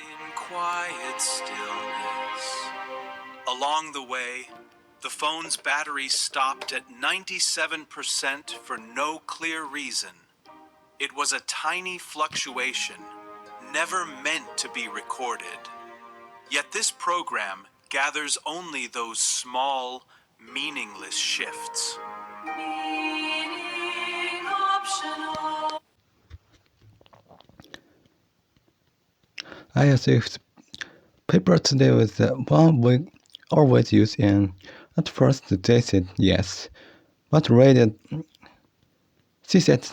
In quiet stillness. Along the way, the phone's battery stopped at 97% for no clear reason. It was a tiny fluctuation, never meant to be recorded. Yet this program gathers only those small, meaningless shifts. Meaning optional. I received paper today with the one we always use, and at first they said yes, but later she said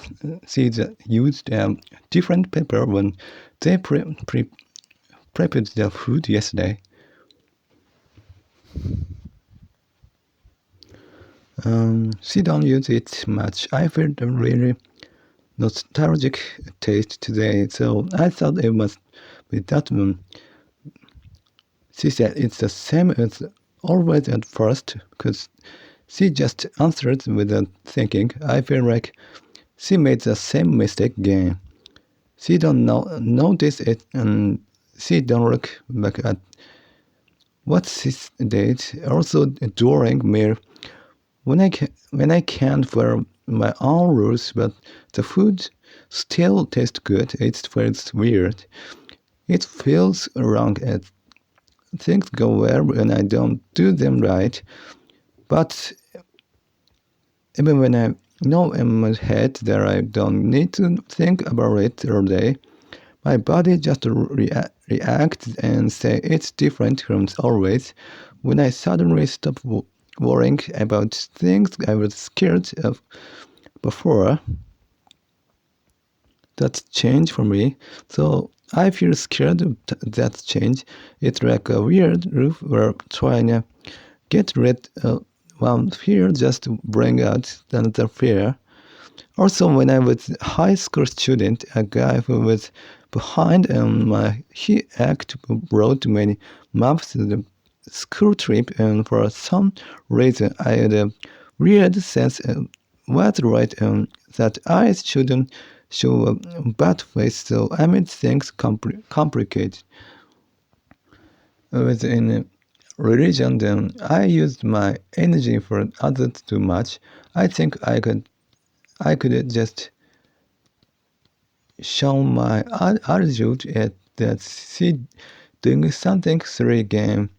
she used a different paper when they prepared the food yesterday. She don't use it much. I feel a really nostalgic taste today, so I thought it must be that one. She said it's the same as always at first, because she just answered without thinking. I feel like she made the same mistake again. She don't notice it, and she don't look back at what she did. Also during meal, when I can't follow my own rules, but the food still tastes good, it feels weird. It feels wrong, and things go well when I don't do them right. But even when I know in my head that I don't need to think about it all day, my body just reacts and say it's different from always. When I suddenly stop worrying about things I was scared of before, that's change for me. So I feel scared of that change. It's like a weird roof we're trying to get rid of one fear just to bring out another fear. Also, when I was a high school student, a guy who was behind on he brought many maps to the school trip, and for some reason I had a weird sense of what's right and that I shouldn't show a bad face, so I made things complicated. Within religion, then I used my energy for others too much. I think I could just show my attitude at that she doing something silly again,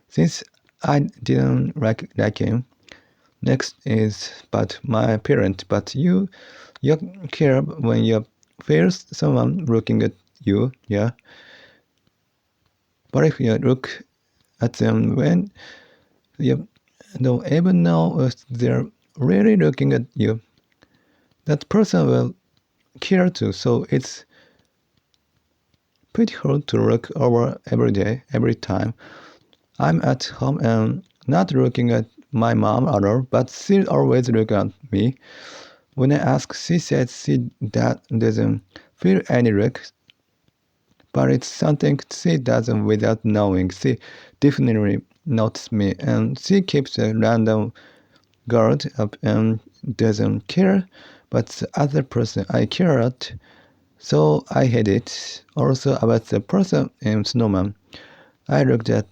since I didn't like him. Next is but my parent, but you care when you feel someone looking at you, yeah. But if you look at them when you don't even know if they're really looking at you, that person will care too. So it's pretty hard to look over every day, every time I'm at home and not looking at my mom at all, but she always look at me. When I ask, she says she doesn't feel any look, but it's something she doesn't without knowing. She definitely notices me, and she keeps a random guard up and doesn't care, but the other person I care at, so I hate it. Also about the person in Snowman, I looked at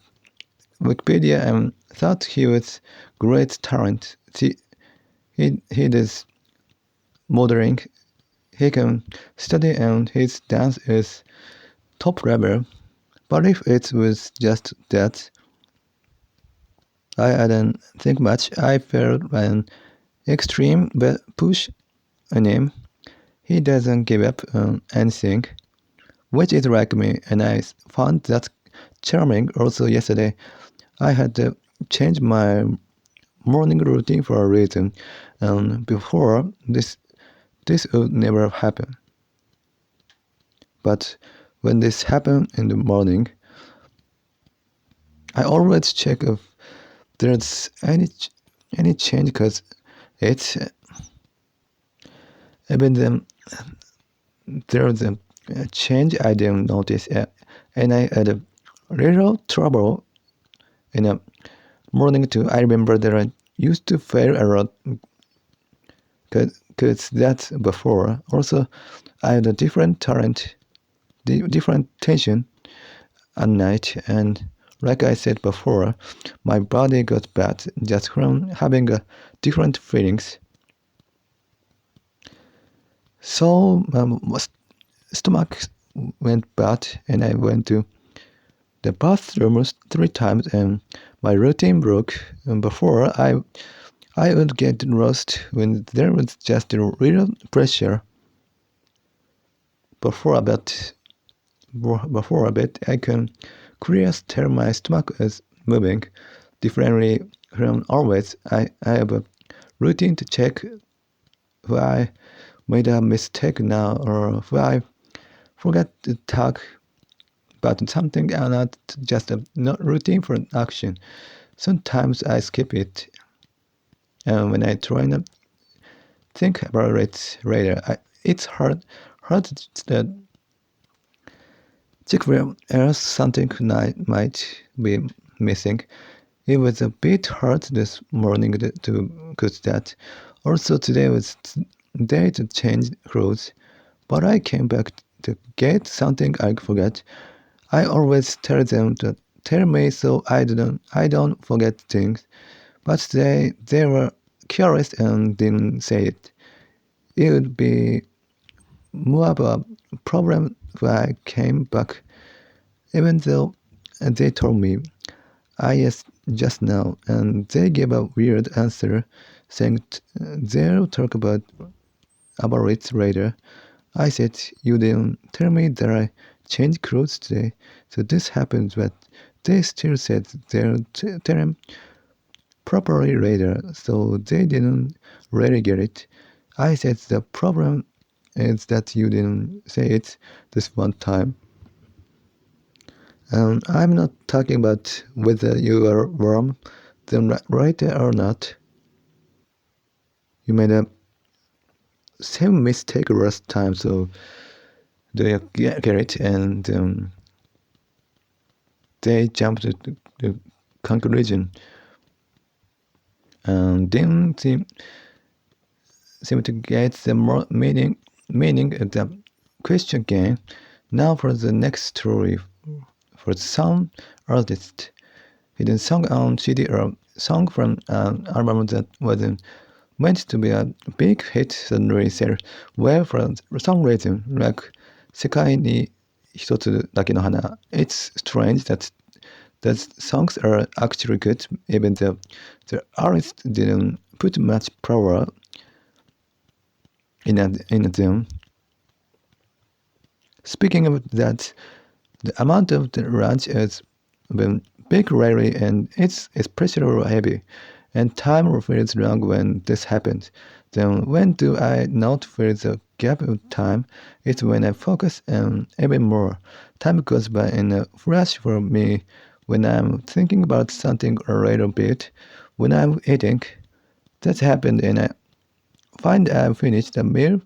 Wikipedia and thought he was great talent. He does modeling, he can study, and his dance is top level. But if it was just that, I didn't think much. I felt an extreme push on him. He doesn't give up on anything, which is like me, and I found that charming. Also yesterday, I had to change my morning routine for a reason, and before this would never happen. But when this happened in the morning, I always check if there's any change, because it's even then there's a change I didn't notice, and I had a little trouble in the morning too. I remember that I used to fail a lot, because that's before. Also, I had a different talent, different tension. at night, and like I said before, my body got bad just from having different feelings. So my stomach went bad, and I went to the bathroom 3 times, and my routine broke. And before I would get lost when there was just a little pressure. Before a bit, I can clearly tell my stomach is moving differently from always. I have a routine to check if I made a mistake now or if I forgot to talk about something and not just a not routine for action. Sometimes I skip it, and when I try to think about it later, it's hard to check where else something might be missing. It was a bit hard this morning to catch that. Also, today was day to change clothes, but I came back to get something I forgot. I always tell them to tell me so I don't forget things. But they were curious and didn't say it. It would be more of a problem if I came back, even though they told me I asked just now, and they gave a weird answer, saying they'll talk about it later. I said, you didn't tell me that I changed clothes today, so this happened, but they still said they'll tell him properly later, so they didn't really get it. I said the problem is that you didn't say it this one time. I'm not talking about whether you are wrong, then right or not. You made a same mistake last time, so do you get it? And they jumped to the conclusion and didn't seem to get the more meaning of the question again. Now for the next story, for some artist, hidden song on CD or song from an album that wasn't meant to be a big hit suddenly sell well for some reason, like 世界に一つだけの花. It's strange that songs are actually good, even though the artist didn't put much power in them. Speaking of that, the amount of the ranch has been big lately, and it's especially heavy, and time feels long when this happens. Then when do I not feel the gap of time? It's when I focus and even more. Time goes by in a flash for me when I'm thinking about something a little bit, when I'm eating. That's happened and I find I've finished the meal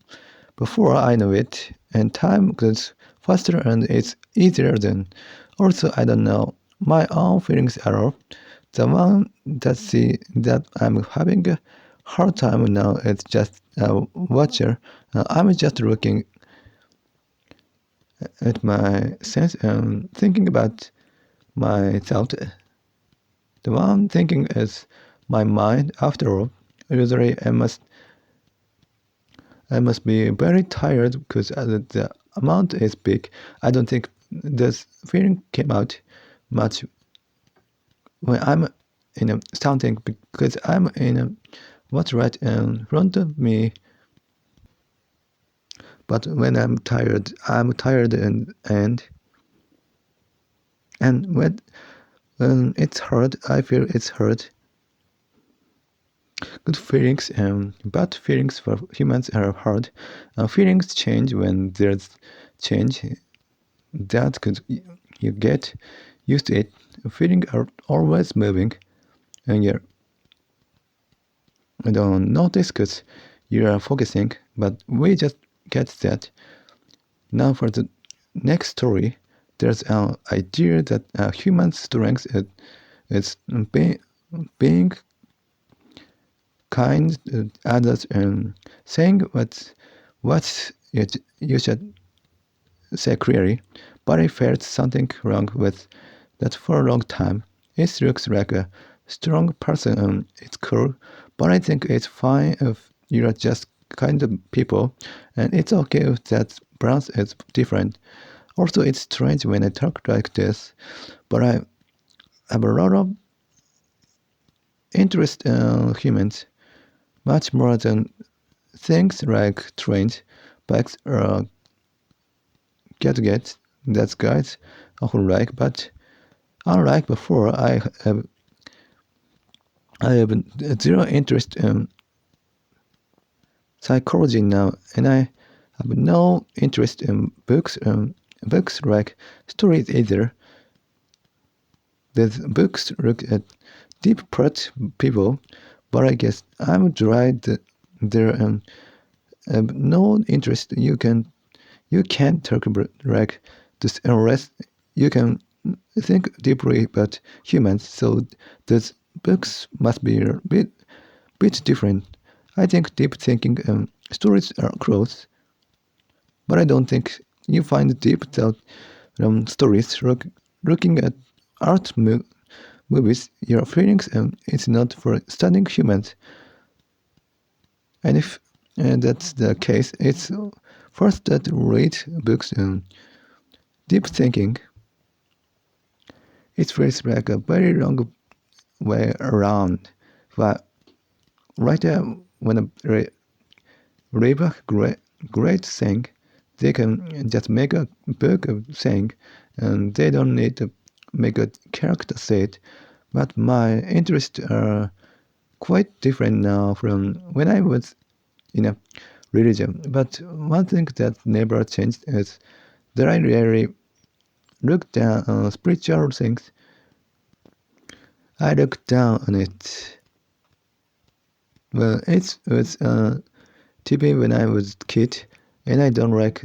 before I know it, and time goes faster and it's easier then. Also, I don't know, my own feelings are the one that I'm having a hard time now is just a watcher. I'm just looking at my sense and thinking about my thought. The one thinking is my mind. After all, usually I must be very tired because the amount is big. I don't think this feeling came out much when I'm in a something because I'm in a what's right in front of me. But when I'm tired and when it's hard, I feel it's hard. Good feelings and bad feelings for humans are hard. Feelings change when there's change. That could you get used to it. Feelings are always moving, and you don't notice because you are focusing. But we just get that. Now for the next story, there's an idea that human strength is being kind to others and saying what you should say clearly. but I felt something wrong with that for a long time. It looks like a strong person and it's cool, but I think it's fine if you're just kind of people, and it's okay if that balance is different. Also, it's strange when I talk like this, but I have a lot of interest in humans, much more than things like trains, bikes, or gadgets that guys who like. But unlike before, I have zero interest in psychology now, and I have no interest in books like stories either. These books look at deep part people, but I guess I'm dry there and have no interest. You can't talk about like this unless you can think deeply about humans. So these books must be a bit different. I think deep thinking stories are close, but I don't think you find deep thought stories. Looking at movies, your feelings it's not for studying humans. And if that's the case, it's first that read books and deep thinking. It feels like a very long way around. But right there, when a read a great thing, they can just make a book of thing, and they don't need to make a character say it. But my interests are quite different now from when I was in a religion. But one thing that never changed is that I really look down on spiritual things. I look down on it. Well, it was TV when I was a kid, and I don't like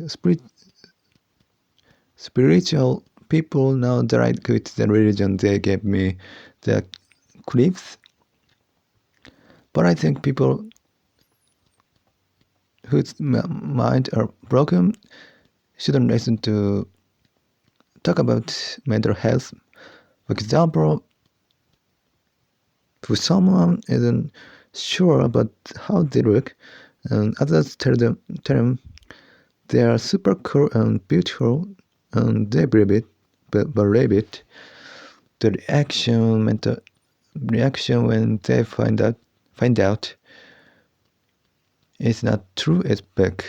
spiritual people. Now that I quit the religion, they gave me the clips. But I think people whose mind are broken shouldn't listen to talk about mental health. For example, if someone isn't sure about how they look, and others tell them they are super cool and beautiful, and they believe it. The mental reaction when they find out it's not true is big.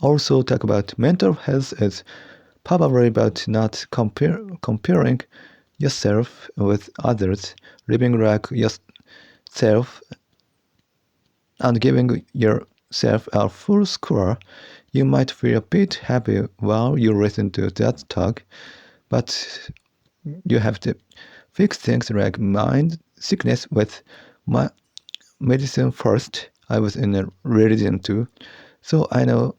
Also, talk about mental health is probably about not comparing yourself with others, living like yourself, and giving yourself a full score. You might feel a bit happy while you listen to that talk, but you have to fix things like mind sickness with medicine first. I was in a religion too, so I know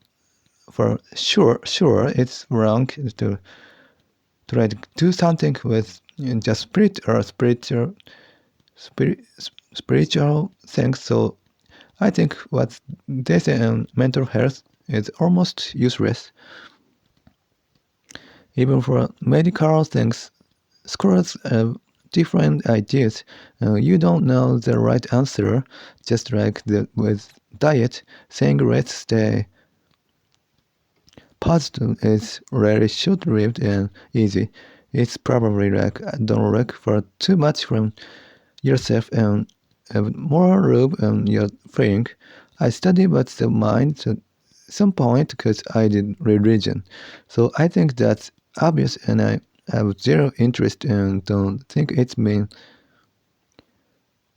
for sure it's wrong to try to do something with just spiritual things. So I think what they say in mental health is almost useless. Even for medical things, scholars have different ideas. You don't know the right answer, just like with diet, saying let's stay positive is really short-lived and easy. It's probably like don't look for too much from yourself and have more room on your feeling. I study about the mind at some point because I did religion. So I think that's obvious and I have zero interest and don't think it's mean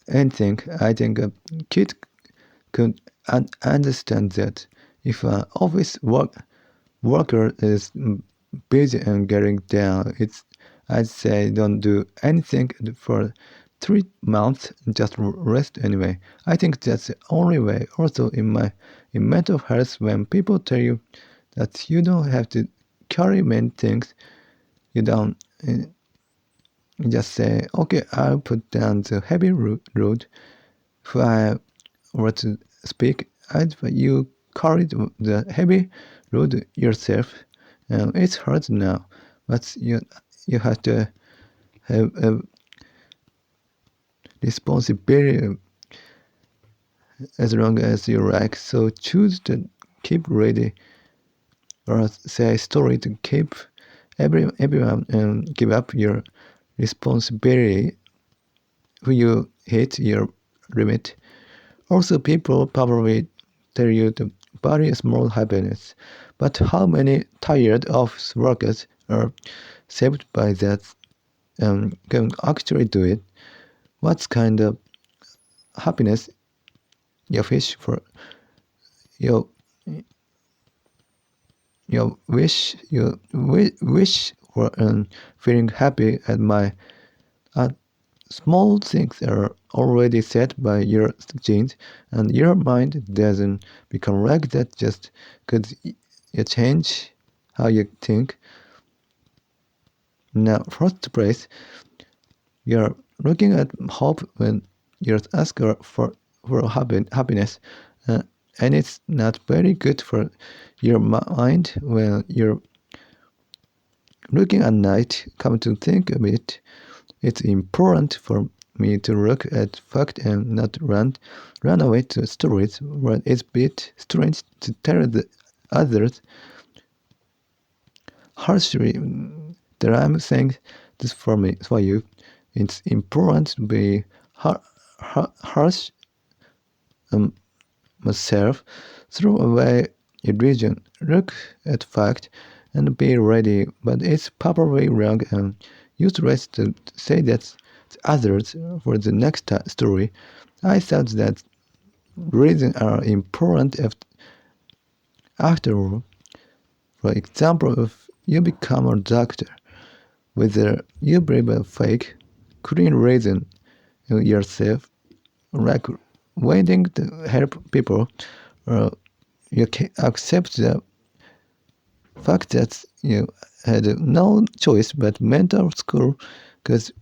anything. I think a kid could understand that if an office worker is busy and getting down, I'd say don't do anything for 3 months, just rest anyway. I think that's the only way. Also, in mental health, when people tell you that you don't have to carry many things, you don't just say, okay, I'll put down the heavy load. If I were to speak, you carry the heavy load yourself, It's hard now, but you have to have a responsibility as long as you like. So choose to keep ready, or say story to keep everyone give up your responsibility when you hit your limit. Also, people probably tell you to bury small happiness, but how many tired office workers are saved by that can actually do it? What kind of happiness you wish for? You wish for feeling happy at my small things are already set by your genes, and your mind doesn't become like that just because you change how you think. Now, first place, you're looking at hope when you're asking for happiness, and it's not very good for your mind when you're looking at night. Come to think of it, it's important for me to look at fact and not run away to stories where it's a bit strange to tell the others harshly that I'm saying this for you. It's important to be harsh myself. Throw away illusion, look at fact, and be ready. But it's probably wrong and useless to say that to others for the next story. I thought that reasons are important after all. For example, if you become a doctor, whether you believe a fake, clean reason yourself, like waiting to help people, or you can accept the fact that you had no choice but mental school because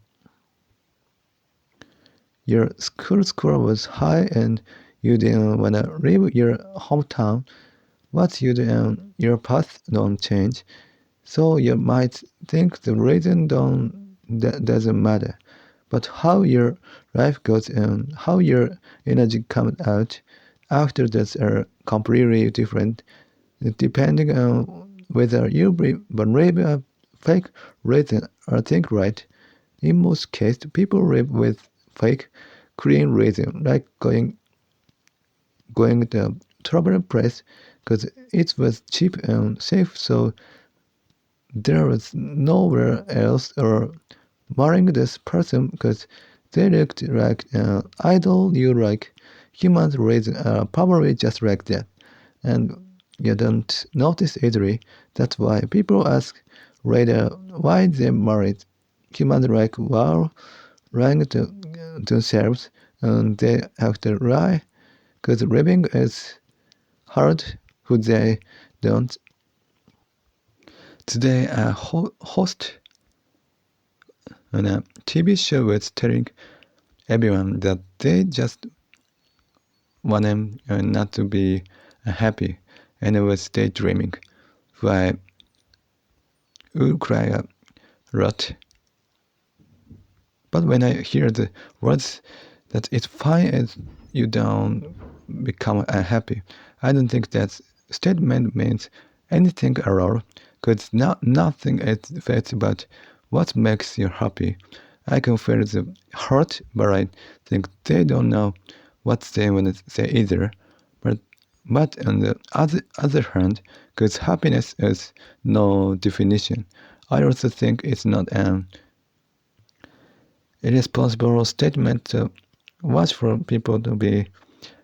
your school score was high and you didn't want to leave your hometown. What you do and your path don't change. So you might think the reason doesn't matter, but how your life goes and how your energy comes out after that are completely different, depending on whether you believe a fake reason or think right. In most cases, people live with fake, clean reason, like going to trouble place because it was cheap and safe, so there was nowhere else, or marrying this person because they looked like an idol you like. Humans reason are probably just like that, and you don't notice easily. That's why people ask later why they married. Humans like wow, lying to themselves, and they have to lie because living is hard. Who they don't. Today, a host on a TV show was telling everyone that they just want them not to be happy, and it was daydreaming. So I would cry a lot. But when I hear the words that it's fine as you don't become unhappy, I don't think that statement means anything at all, because nothing is facts about what makes you happy. I can feel the hurt, but I think they don't know what they want to say either. But on the other hand, because happiness is no definition, I also think it's not an irresponsible statement to watch for people to be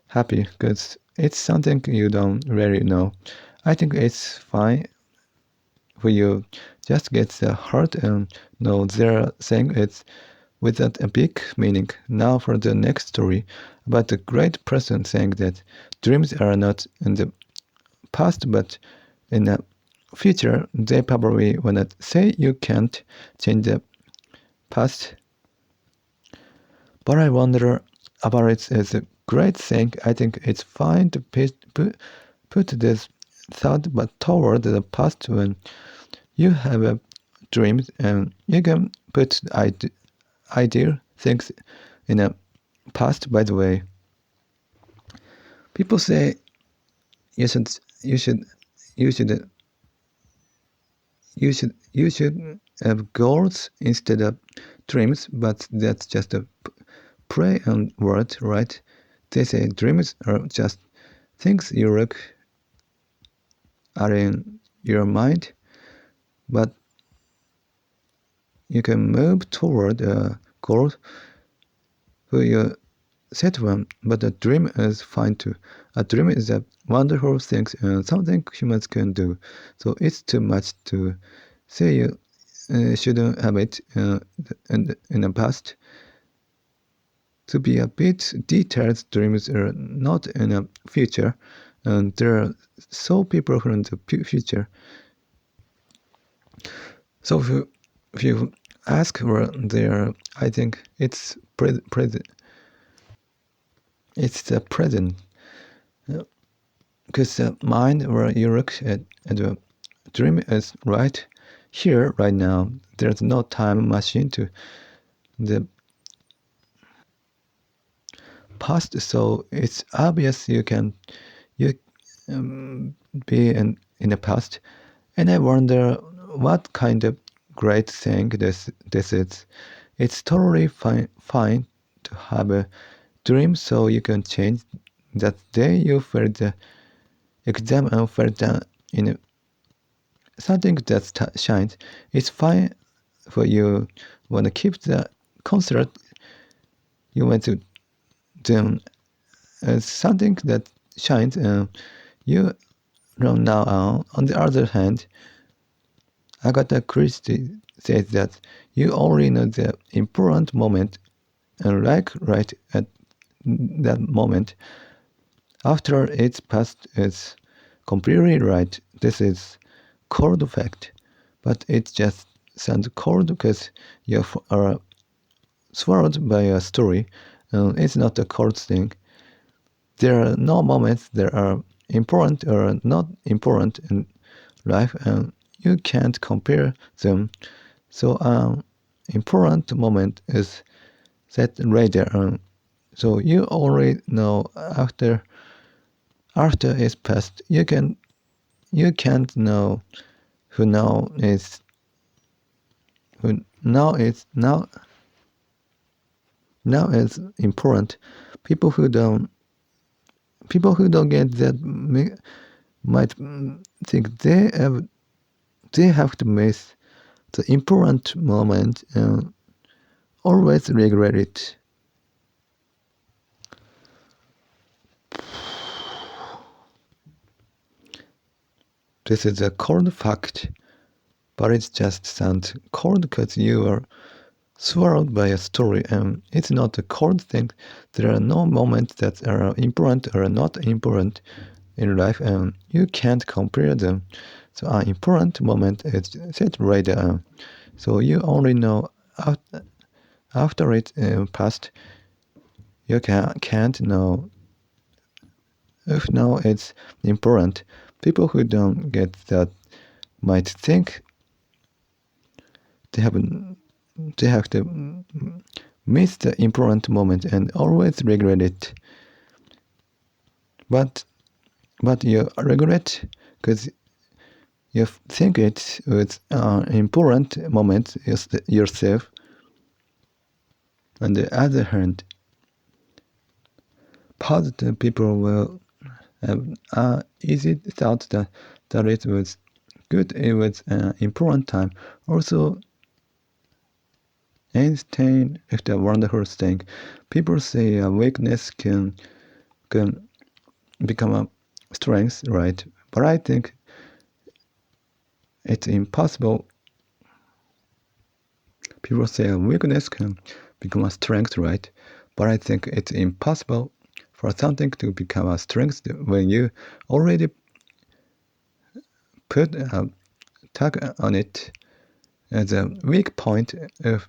happy, because it's something you don't really know. I think it's fine when you just get the heart and know they're saying it without a big meaning. Now for the next story about a great person saying that dreams are not in the past but in the future. They probably wanna say you can't change the past, but I wonder about it as a great thing. I think it's fine to put this thought but toward the past when You have a dream and you can put ideal things in a past. By the way, people say you should have goals instead of dreams, but that's just a play on word, right? They say dreams are just things are in your mind, but you can move toward a goal who you set one, but a dream is fine too. A dream is a wonderful thing and something humans can do. So it's too much to say you shouldn't have it in the past. To be a bit detailed, dreams are not in the future, and there are so people from the future. So if you ask where they are, I think it's present. It's the present. Because the mind where you look at the dream is right here, right now. There's no time machine to the past, so it's obvious you be in the past. And I wonder what kind of great thing this is. It's totally fine to have a dream, so you can change that day you failed the exam and felt down in something that shines. It's fine for you want to keep the concert you went to do something that shines and you from now on. On the other hand, Agatha Christie says that you only know the important moment and like right at that moment. After it's past, it's completely right. This is cold fact, but it just sounds cold because you are swallowed by a story. It's not a cold thing. There are no moments that are important or not important in life, and you can't compare them. So, important moment is set right there. So you already know after it's past, you can't know who now is who now is important. People who don't get that might think they have to miss the important moment and always regret it. This is a cold fact, but it just sounds cold because you are swallowed by a story, and it's not a cold thing. There are no moments that are important or not important in life, and you can't compare them. So an important moment is set right there. So you only know after it passed. You can't know if now it's important. People who don't get that might think they have to miss the important moment and always regret it. But you regret because you think it was an important moment yourself. On the other hand, positive people will have easy thought that it was good, it was an important time. Also, Einstein is a wonderful thing. People say a weakness can become a strength, right? But I think it's impossible. People say a weakness can become a strength, right? But I think it's impossible for something to become a strength when you already put a tag on it as a weak point. If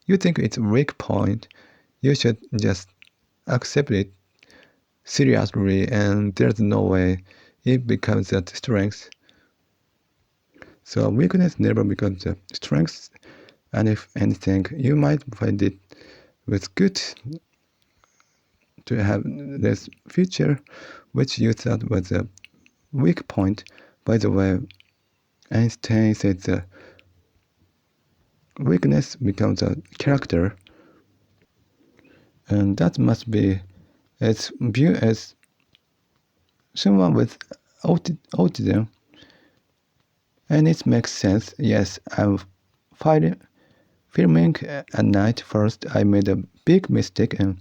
you think it's a weak point, you should just accept it seriously, and there's no way it becomes a strength. So weakness never becomes a strength, and if anything, you might find it was good to have this feature which you thought was a weak point. By the way, Einstein said the weakness becomes a character, and that must be its view as someone with autism, and it makes sense. Yes, I'm filming at night. First, I made a big mistake and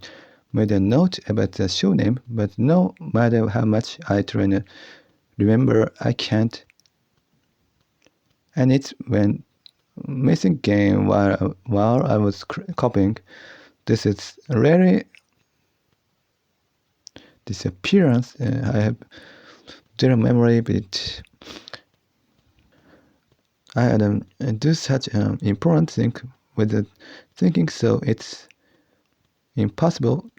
made a note about the show name, but no matter how much I try to remember, I can't. And it went missing again while I was copying. This is really disappearance. I have zero memory, but I had do such an important thing with the thinking, so it's impossible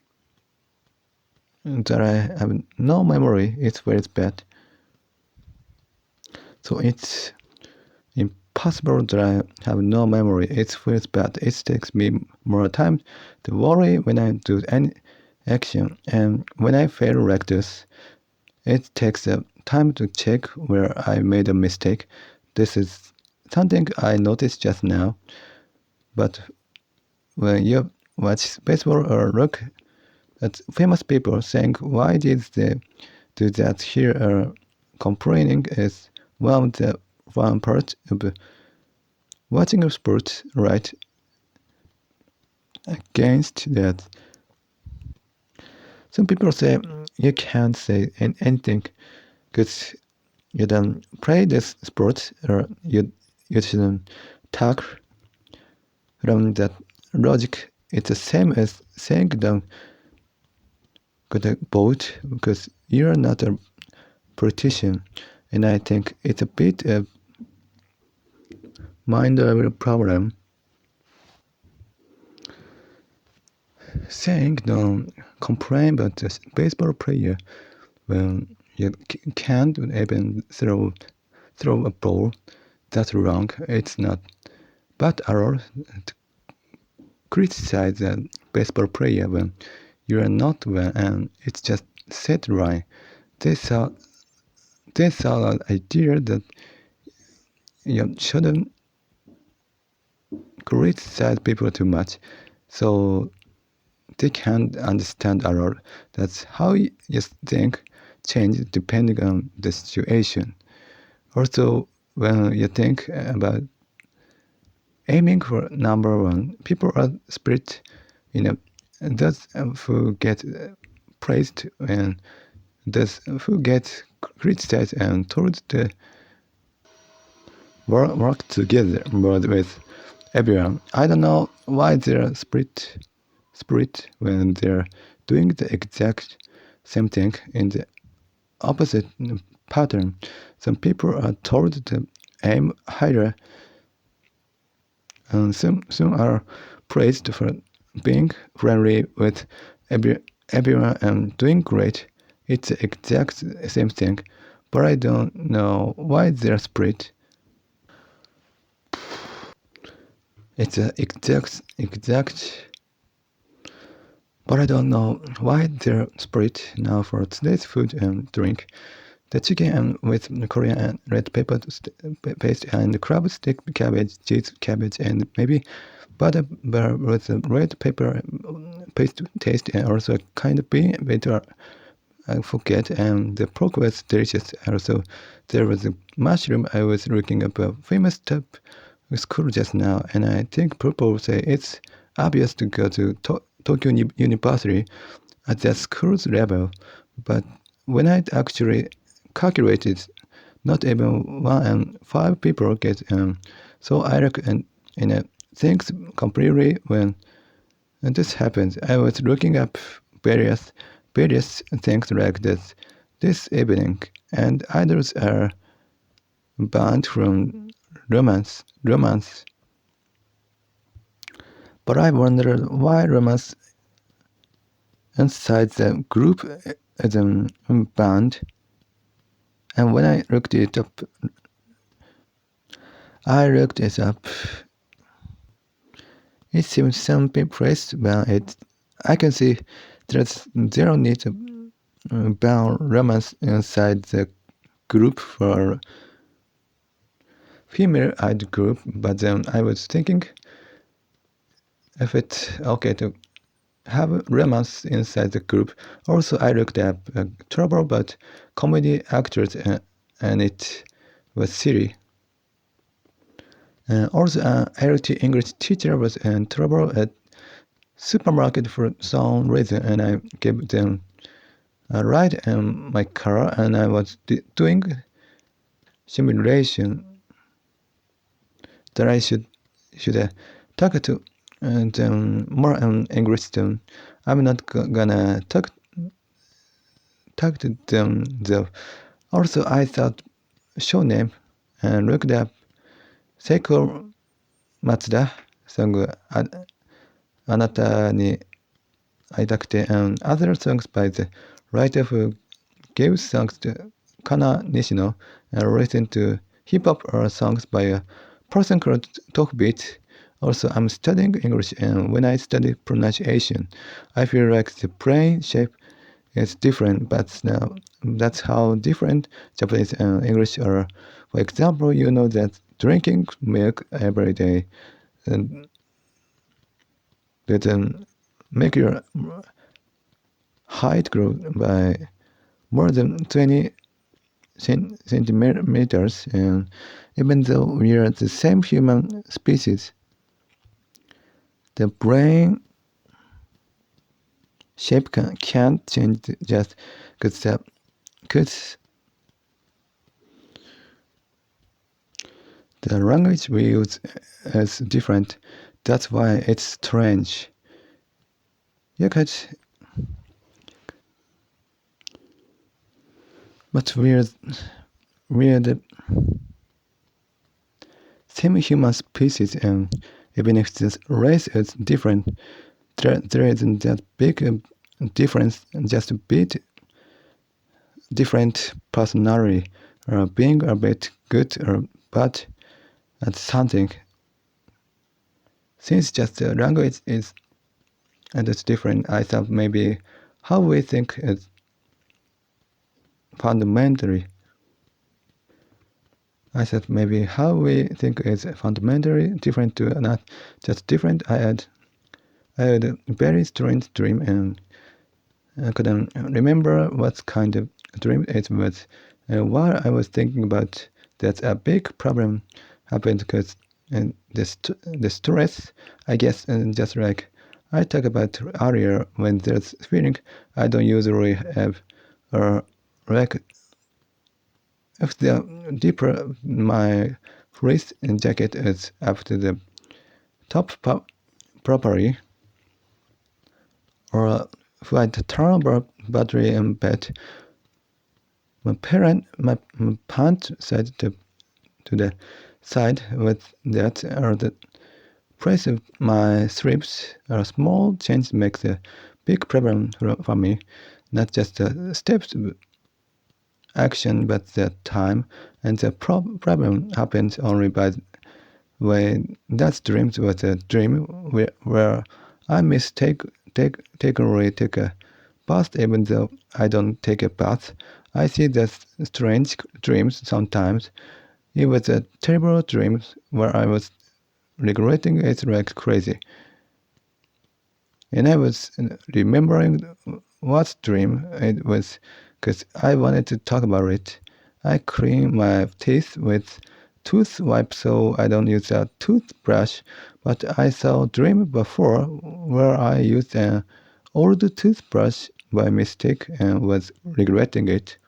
that I have no memory. It's very bad. So it's impossible that I have no memory. It feels bad. It takes me more time to worry when I do any action, and when I fail like this, it takes time to check where I made a mistake. This is something I noticed just now, but when you watch baseball or look at famous people saying why did they do that here, complaining is one part of watching a sport, right? Against that, some people say you can't say anything because you don't play this sport, or you shouldn't talk from that logic. It's the same as saying don't got a vote because you're not a politician. And I think it's a bit of mind-level problem. Saying don't complain about this baseball player when you can't even throw a ball. That's wrong. It's not bad at all to criticize a baseball player when you are not well, and it's just said right. This are an idea that you shouldn't criticize people too much, so they can't understand at all. That's how you think change depending on the situation. Also, when you think about aiming for number one, people are split in those who get praised and those who get criticized and told to work together more with everyone. I don't know why they're split when they're doing the exact same thing in the opposite pattern. Some people are told to aim higher, and some are praised for being friendly with everyone and doing great. It's the exact same thing, but I don't know why they're split. It's the exact, but I don't know why they're split. Now for today's food and drink, the chicken with Korean and red pepper paste and crab stick, cabbage, cheese, cabbage, and maybe butter with the red pepper paste taste, and also kind of bean bitter. I forget, and the pork was delicious. Also, there was a mushroom. I was looking up a famous top school just now, and I think people say it's obvious to go to Tokyo University at that school's level, but when I actually calculated, not even 1 in 5 people get so I look and things completely when this happens. I was looking up various things like this evening, and others are banned from romance. But I wondered why romance inside the group is banned. And when I looked it up, I looked it up. It seems some place when I can see there's zero need about romance inside the group for female idol group, but then I was thinking if it's okay to have romance inside the group. Also, I looked up trouble about comedy actors and it was silly. Also, an LT English teacher was in trouble at supermarket for some reason, and I gave them a ride in my car, and I was doing simulation that I should talk to them more in English. Then I'm not gonna talk to them though. Also, I thought show name and looked up Seiko Matsuda song あなたに会いたくて and other songs by the writer who gave songs to Kana Nishino and listened to hip-hop or songs by a person called Talkbeat. Also, I'm studying English, and when I study pronunciation, I feel like the brain shape is different, but now that's how different Japanese and English are. For example, you know that drinking milk every day doesn't make your height grow by more than 20 centimeters, and even though we are the same human species, the brain shape can't change just because the language we use is different. That's why it's strange. But we're the same human species, and even if this race is different, there isn't that big difference, just a bit different personality, or being a bit good or bad at something. Since just the language is and it's different, I thought maybe how we think is fundamentally different to not just different. I had a very strange dream, and I couldn't remember what kind of dream it was. And while I was thinking about that, a big problem happened because the stress, I guess, and just like I talked about earlier, when there's feeling I don't usually have, or like if the deeper my wrist and jacket is up to the top properly, or if I turn battery in bed, my pant side to the side with that, or the price of my strips, a small change makes a big problem for me. Not just the steps action, but the time, and the problem happens only by when that dream was a dream where I mistakenly take a bath even though I don't take a bath. I see that strange dreams sometimes. It was a terrible dream where I was regretting it like crazy. And I was remembering what dream it was because I wanted to talk about it. I clean my teeth with tooth wipe so I don't use a toothbrush, but I saw a dream before where I used an old toothbrush by mistake and was regretting it.